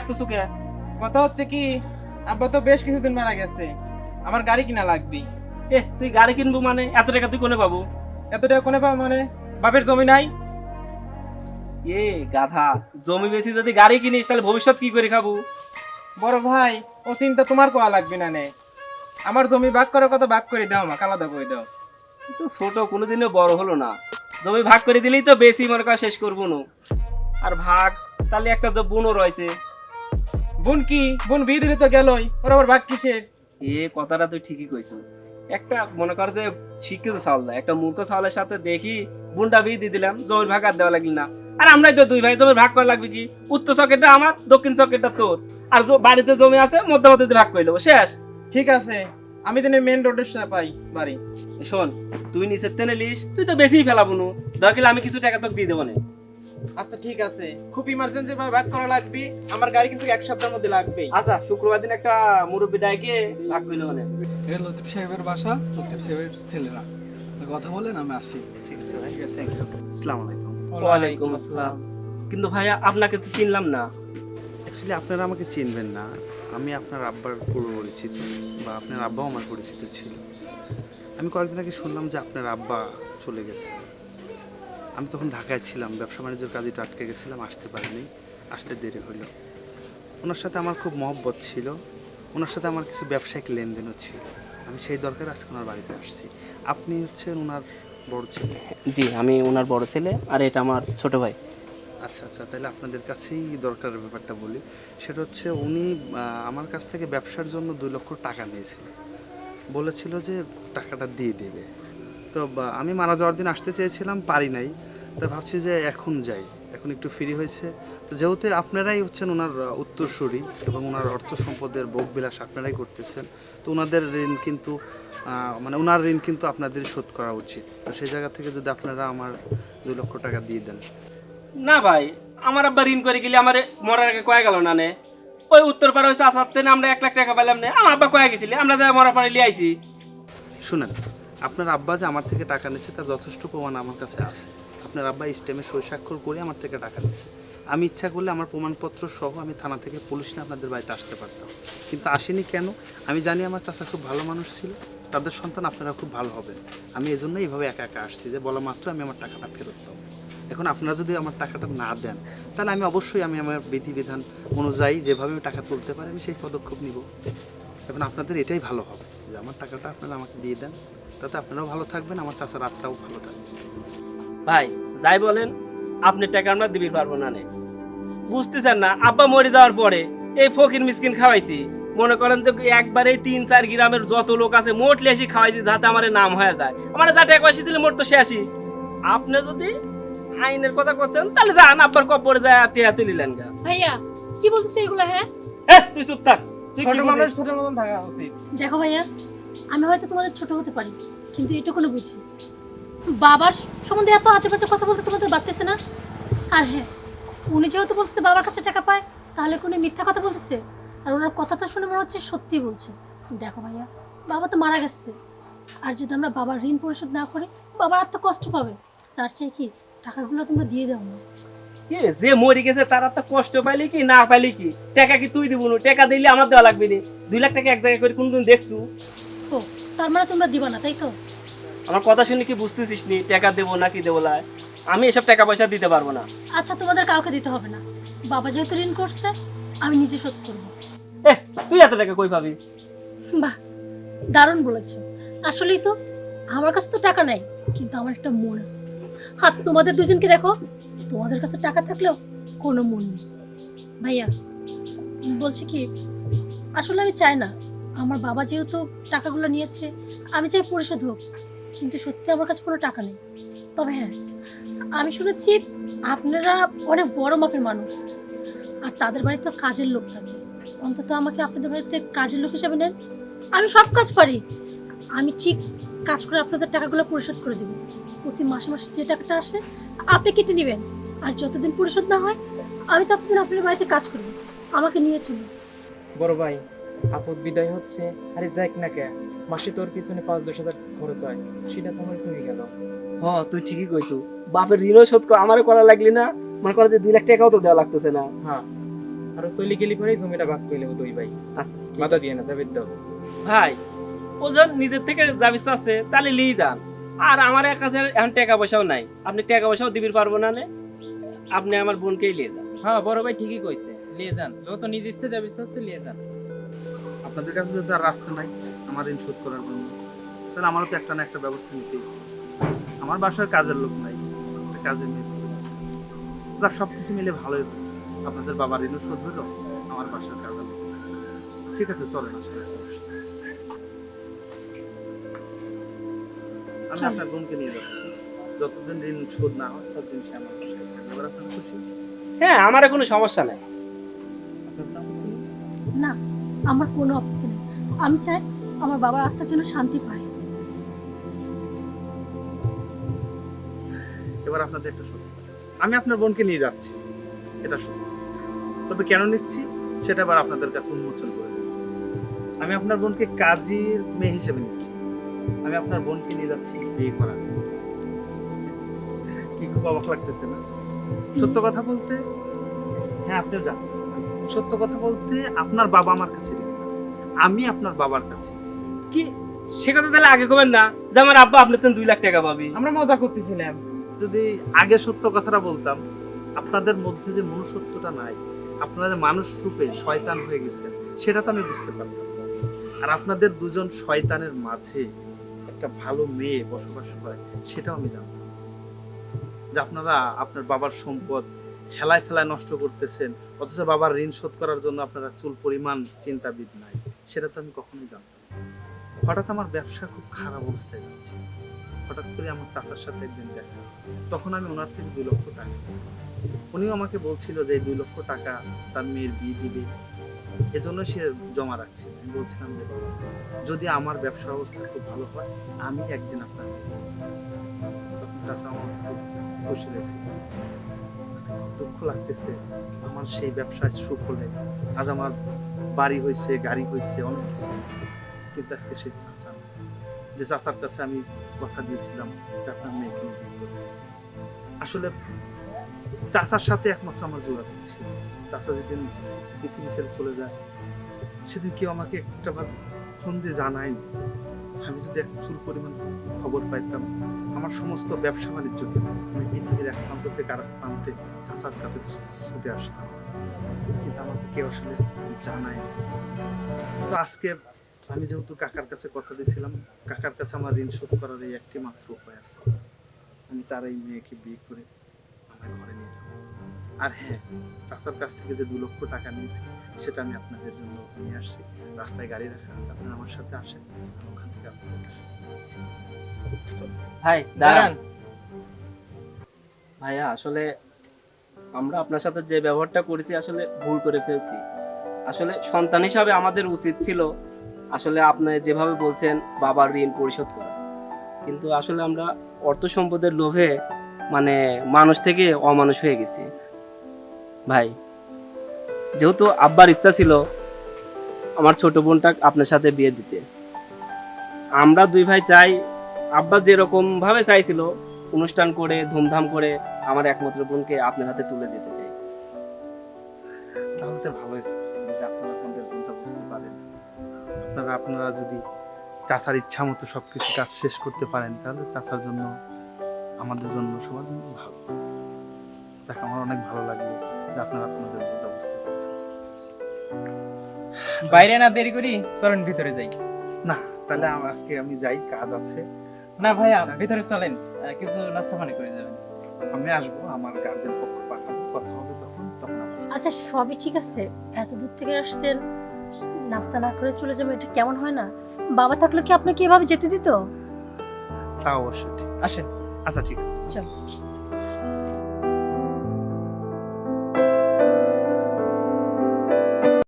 ডাকতেছো কে? কথা হচ্ছে কি, আব্বা তো বেশ কিছুদিন মারা গেছে, আমার গাড়ি কিনা লাগবে। তুই গাড়ি কিনবো মানে এত টাকা তুই কোনে পাবো? এত টাকা কোনে পাবো মানে? বাপের জমি নাই? গাধা, জমি বেশি যদি গাড়ি কিনিস তাহলে ভবিষ্যৎ কি করে খাবো? বড় ভাই, ও চিন্তা তোমার কোয়া লাগবে না নে। আমার জমি ভাগ করার কথা ভাগ করে দাও, আমাকে আলাদা করে দাও। তো ছোট কোনোদিনও বড় হলো না, জমি ভাগ করে দিলেই তো বেশি মনে করা শেষ করবো না। আর ভাগ তাহলে একটা তো বোনও রয়েছে। বোন কি? বোন বিয়ে দিলে তো গেলই, ওর আবার ভাগ কিসের? কথাটা তুই ঠিকই কইছো। একটা মনে কর যে শিক্ষিত ছাওয়াল, একটা মূর্খ ছাওয়ালের সাথে দেখি বোনটা বিয়ে দিয়ে দিলাম, জমির ভাগ আর দেওয়া লাগলো না। আর আমরাই তো দুই ভাই, জমির ভাগ করা লাগবে কি? উত্তর চকেরটা আমার, দক্ষিণ চকেরটা তোর। আর বাড়িতে জমি আছে, মধ্যে মধ্যে ভাগ করে নেবো, শেষ। ঠিক আছে, আমি তো মেন রোডের সাথে পাই বাড়ি। শোন, তুই নিচের টেনে লিস, তুই তো বেশিই ফেলাবো নু, দরকার আমি কিছু টাকা তোকে দিয়ে দেবো না। আচ্ছা ঠিক আছে, খুব ইমার্জেন্সি ভাবে ভাগ করা লাগবে, আমার গাড়ি কিন্তু এক সপ্তাহের মধ্যে লাগবেই। আচ্ছা, শুক্রবার দিন একটা মুরব্বী ডাইকে ভাগ করে নেবো না। এটা লতিফ সাহেবের বাসা, লতিফ সাহেবের ছেলেরা কথা বলেন, আমি আসি। ঠিক আছে ভাই, থ্যাংক ইউ। আসসালামু আলাইকুম। ওয়ালাইকুম আসসালাম। কিন্তু ভাইয়া আপনাকে তো চিনলাম না। অ্যাকচুয়ালি আপনারা আমাকে চিনবেন না, আমি আপনার আব্বার পুরো পরিচিত, বা আপনার আব্বাও আমার পরিচিত ছিল। আমি কয়েকদিন আগে শুনলাম যে আপনার আব্বা চলে গেছে। আমি তখন ঢাকায় ছিলাম, ব্যবসা বাণিজ্যের কাজে একটু আটকে গেছিলাম, আসতে পারিনি, আসতে দেরি হলো। ওনার সাথে আমার খুব মহব্বত ছিল, ওনার সাথে আমার কিছু ব্যবসায়িক লেনদেনও ছিল। আমি সেই দরকার আজকে ওনার বাড়িতে আসছি। আপনি হচ্ছেন ওনার বড় ছেলে? জি, আমি ওনার বড় ছেলে, আর এটা আমার ছোট ভাই। আচ্ছা আচ্ছা, তাহলে আপনাদের কাছেই দরকারের ব্যাপারটা বলি। সেটা হচ্ছে উনি আমার কাছ থেকে ব্যবসার জন্য 2 লক্ষ টাকা নিয়েছিল, বলেছিল যে টাকাটা দিয়ে দেবে। তো আমি মারা যাওয়ার দিন আসতে চেয়েছিলাম, পারি নাই। তো ভাবছি যে এখন যাই, এখন একটু ফ্রি হয়েছে। তো যেহেতু আপনারাই হচ্ছেন ওনার উত্তরসূরি এবং ওনার অর্থ সম্পদের ভোগবিলাস আপনারাই করতেছেন, তো ওনাদের ঋণ কিন্তু মানে ওনার ঋণ কিন্তু আপনাদের শোধ করা উচিত। তো সেই জায়গা থেকে যদি আপনারা আমার 2 লক্ষ টাকা দিয়ে দেন। না ভাই, আমার আব্বা ঋণ করে গেলে আমার মরার আগে কয়ে গেল না নে। ওই উত্তর পাড়া হয়েছে আসাতে না, আমরা 1 লাখ টাকা পাইলাম না, আমার আব্বা কয়ে গেছিলে, আমরা যা মরার পরে লিয়ে আইছি। শুনেন, আপনার আব্বা যে আমার থেকে টাকা নিচ্ছে তার যথেষ্ট প্রমাণ আমার কাছে আছে। আপনার আব্বা স্টেমে সই স্বাক্ষর করে আমার থেকে টাকা নিচ্ছে। আমি ইচ্ছা করলে আমার প্রমাণপত্র সহ আমি থানা থেকে পুলিশ নিয়ে আপনাদের বাড়িতে আসতে পারতাম, কিন্তু আসেনি কেন? আমি জানি আমার চাচা খুব ভালো মানুষ ছিল, তাদের সন্তান আপনারা খুব ভালো হবেন। আমি এজন্য এইভাবে একা একা আসছি যে বলা মাত্র আমি আমার টাকাটা ফেরত পাবো। এখন আপনারা যদি আমার টাকাটা না দেন, তাহলে আমি অবশ্যই আমি আমার বিধিবিধান অনুযায়ী যেভাবে আমি টাকা তুলতে পারি আমি সেই পদক্ষেপ নিব। এখন আপনাদের এটাই ভালো হবে যে আমার টাকাটা আপনারা আমাকে দিয়ে দেন, তাতে আপনারাও ভালো থাকবেন, আমার চাচার আত্মাও ভালো থাকবে। ভাই যাই বলেন, আপনি টাকা আমরা দিবি পারবো না নে। বুঝতেছেন না, আব্বা মরে যাওয়ার পরে এই ফকির মিসকিন খাওয়াইছি, মনে করেন তো একবারে 3-4 গ্রামের যত লোক আছে মোটলি এসে খাওয়াইছি, যাতে আমার নাম হয়ে যায়। আমার যা টাকা পয়সা দিলে মোট তো শেষই। আপনি যদি আইনের কথা করছেন তাহলে যান, আব্বার কবরে যায় টিয়া তুলিলেন গা। ভাইয়া কি বলতেছে এগুলো? হ্যাঁ তুই চুপ থাক। তুই কি ছোট বুঝিস? মানুষ ছোট মতন থাকা উচিত। দেখো ভাইয়া, আমি হয়তো তোমাদের ছোট হতে পারি, কিন্তু এটুকুনি বুঝি, বাবার সম্বন্ধে এত আশেপাশে কথা বলতে তোমাদের বাড়তেছে না। আর হ্যাঁ, উনি যেহেতু বলতেছে বাবার কাছে টাকা পায়, তাহলে কোনো মিথ্যা কথা বলতেছে? আর ওনার কথাটা শুনে মনে হচ্ছে সত্যি বলছে। দেখো ভাইয়া, বাবা তো মারা গেছে, আর যদি আমরা বাবার ঋণ পরিশোধ না করি, বাবার আর তো কষ্ট পাবে। তার চেয়ে কি টাকাগুলো তোমরা দিয়ে দাও না। যে মরে গেছে তার তো কষ্ট পাইলি কি না পাইলি কি, টাকা কি তুই দিব না? টাকা দিলে আমার দেওয়া লাগবে না। 2 লাখ টাকা এক জায়গায় করে কোনদিন দেখছু? ও, তার মানে তোমরা দিবা না, তাই তো? আমার কথা শুনে কি বুঝতেছিস নি টাকা দেবো নাকি দেবো না? আমি এসব টাকা পয়সা দিতে পারবো না। আচ্ছা, তোমাদের কাউকে দিতে হবে না, বাবা যেহেতু ঋণ করছে আমি নিজে শোধ করবো। তুই এত টাকা কই পাবি? বাহ, দারুণ বলেছো। আসলেই তো আমার কাছে তো টাকা নাই, কিন্তু আমার একটা মন আছে। আর তোমাদের দুজনকে দেখো, তোমাদের কাছে টাকা থাকলেও কোনো মন নেই। ভাইয়া বলছি কি, আসলে আমি চাই না, আমার বাবা যেহেতু টাকাগুলো নিয়েছে আমি চাই পরিশোধ হোক, কিন্তু সত্যি আমার কাছে কোনো টাকা নেই। তবে হ্যাঁ, আমি শুনেছি আপনারা অনেক বড় মাপের মানুষ, আর তাদের বাড়িতে কাজের লোক থাকে। অন্তত আমাকে আপনাদের বাড়িতে কাজের লোক হিসাবে নেন, আমি সব কাজ পারি। আমি ঠিক কাজ করে আপনাদের টাকাগুলো পরিশোধ করে দেবো। প্রতি মাসে মাসে যে টাকাটা আসে আপনি কেটে নেবেন, আর যতদিন পরিশোধ না হয় আমি ততদিন আপনার বাড়িতে কাজ করবো। আমাকে নিয়ে চলুন। বড় ভাই, আপদ বিদায় হচ্ছে, আরে যাক না কে, মাসে তোর পিছনে 5-10 হাজার খরচ হয়, সেটা তোমার কমে গেল। তুই ঠিকই কইছু, বাপের ঋণও শোধ আমারও করা লাগলি না, মনে করে যে 2 লাখ টাকাও তো দেওয়া লাগতেছে না। হ্যাঁ, আর চলে গেলি পরে জমিটা ভাগ করে নেবো দুই ভাই। আচ্ছা ঠিক বাধা আছে। দিয়ে না, যাবে দাও। ভাই ও যখন নিজের থেকে যাবি আছে তাহলে লিয়ে যান। আর আমার কাছে এখন টাকা পয়সাও নাই, আপনি টাকা পয়সাও দিবির পারবো না, আপনি আমার বোনকেই লিয়ে যান। হ্যাঁ বড় ভাই ঠিকই কইছে, নিয়ে যান, যত নিজে ইচ্ছে যাবে ইচ্ছা হচ্ছে নিয়ে যান। আপনাদের কাছে যদি আর রাস্তা নাই আমার ঋণ শোধ করার জন্য, তাহলে আমারও তো একটা না একটা ব্যবস্থা নিতেই হবে। আমার বাসার কাজের লোক নাই, একটা কাজের মেয়ে, যা সবকিছু মিলে ভালোই হলো। আপনাদের বাবার ঋণও শোধ হলো, আমার বাসার কাজের লোক নাই। ঠিক আছে, চলেন আসলে আমি চল। আপনার বোনকে নিয়ে যাচ্ছি। যতদিন ঋণ শোধ না হয় ততদিন সে আমার বাসায় থাকবে। এবার আপনার খুশি? হ্যাঁ, আমার কোনো সমস্যা নাই। আপনার নাম কি? না, আমার কোনো আপত্তি নেই। আমি চাই আমার বাবার আত্মার জন্য শান্তি পায়। এবার আপনাদের একটা সত্যি, আমি আপনার বোনকে নিয়ে যাচ্ছি, এটা সত্যি। তবে কেন নিচ্ছি সেটা এবার আপনাদের কাছে উন্মোচন করে দেব। আমি আপনার বোনকে কাজীর মেয়ে হিসেবে নিচ্ছি। আমি আপনার বোনকে নিয়ে যাচ্ছি বিয়ে করার জন্য। কি খুব অবাক লাগতেছে না? সত্য কথা বলতে, হ্যাঁ আপনিও জানেন, সত্য কথা বলতে আপনার বাবা আমার কাছে নেই, আমি আপনার বাবার কাছে। কি সে কথা তাহলে আগে কবেন না যে আমার আব্বা আপনার তো 2 লাখ টাকা পাবি? আমরা মজা করতেছিলাম। যদি আগে সত্য কথাটা বলতাম, আপনাদের মধ্যে যে মনুষ্যত্বটা নাই, আপনারা যে মানুষ রূপে শয়তান হয়ে গেছেন, সেটা তো আমি বুঝতে পারতাম। আর আপনাদের দুজন শয়তানের মাঝে একটা ভালো মেয়ে বসবাস করে, সেটাও আমি জানতাম। যে আপনারা আপনার বাবার সম্পদ হেলায় ফেলায় নষ্ট করতেছেন, অথচ বাবার ঋণ শোধ করার জন্য আপনারা চুল পরিমাণ চিন্তাবিদ নাই, সেটা তো আমি কখনোই জানতাম না। হঠাৎ আমার ব্যবসা খুব খারাপ অবস্থায় যাচ্ছে। হঠাৎ করে আমার চাচার সাথে একদিন দেখা, তখন আমি ওনার থেকে 2 লক্ষ টাকা নিই। উনিও আমাকে বলছিল যে 2 লক্ষ টাকা তার মেয়ের বিয়ে দিবে, এজন্য সে জমা রাখছিল। আমি বলছিলাম যে বাবা, যদি আমার ব্যবসা অবস্থা খুব ভালো হয় আমি একদিন আপনার তখন চাচা আমার খুব খুশি হয়েছিল। আজকে খুব দুঃখ লাগতেছে, আমার সেই ব্যবসায় সুফলে আজ আমার বাড়ি হয়েছে, গাড়ি হয়েছে, অনেক কিছু হয়েছে, কিন্তু আজকে সেই চাচা নেই। যে চাচার কাছে আমি কথা দিয়েছিলাম যে আপনার মেয়েকে আমি বিয়ে করবো। আসলে চাচার সাথে একমাত্র আমার জোড়া ছিল। চাচা যেদিন পৃথিবী ছেড়ে চলে যায়, সেদিন কেউ আমাকে একটা বার ফোন দিয়ে জানায়নি। আমি যদি এক চুল পরিমাণ খবর পাইতাম, আমার সমস্ত ব্যবসা বাণিজ্যকে আমি পৃথিবীর এক প্রান্ত থেকে আরেক প্রান্তে চাচার কাছে ছুটে আসতাম, কিন্তু আমাকে কেউ আসলে জানায়নি। তো আজকে আমি যেহেতু কাকার কাছে কথা দিয়েছিলাম, কাকার কাছে আমার ঋণ শোধ করার এই একটি মাত্র উপায় আছে, আমি তার এই মেয়েকে বিয়ে করে আমার ঘরে নিয়ে যাবো। আর হ্যাঁ, চাচার কাছ থেকে যে 2 লক্ষ টাকা নিয়েছি সেটা আমি আপনাদের জন্য নিয়ে আসছি। রাস্তায় গাড়ি রাখা আছে, আপনারা আমার সাথে আসেন, আমি ওখান থেকে আপনাদের ভাই দাঁড়ান। ভাইয়া, আসলে আমরা আপনার সাথে যে ব্যবহারটা করেছি আসলে ভুল করে ফেলছি। আসলে সন্তান হিসাবে আমাদের উচিত ছিল আসলে আপনি যেভাবে বলছেন বাবার ঋণ পরিশোধ করা, কিন্তু আসলে আমরা অর্থ সম্পদের লোভে মানে মানুষ থেকে অমানুষ হয়ে গেছি। ভাই, যেহেতু আব্বার ইচ্ছা ছিল আমার ছোট বোনটা আপনার সাথে বিয়ে দিতে, আমরা 2 ভাই চাই আব্বা যেরকম ভাবে চাইছিল অনুষ্ঠান করে ধুমধাম করে আমার একমাত্র বোনকে আপনার হাতে তুলে দিতে চাই। তাহলে তো ভালোই হতো, যদি আপনারা আপনাদের বোনটা বুঝতে পারেন। আপনারা যদি চাচার ইচ্ছা মতো সবকিছু কাজ শেষ করতে পারেন, তাহলে চাচার জন্য, আমাদের জন্য, সবার জন্য ভালো। যাক, আমার অনেক ভালো লাগলো যে আপনারা আপনাদের বোনটা বুঝতে পারছেন। বাইরে না দেরি করি, চলেন ভিতরে যাই। না, তাহলে আজকে আমি যাই, কাজ আছে। না ভাইয়া, ভিতরে চলেন, কিছু নাস্তা পানি করে যাবেন। আমি আসবো, আমার গার্জেন পক্ষ পাঠাবো, কথা হবে তখন আমরা। আচ্ছা, সবই ঠিক আছে, এত দূর থেকে আসছেন, নাস্তা না করে চলে যাবো, এটা কেমন হয় না? বাবা থাকলে কি আপনাকে এভাবে যেতে দিত? তা অবশ্যই ঠিক। আসেন। আচ্ছা ঠিক আছে। চল।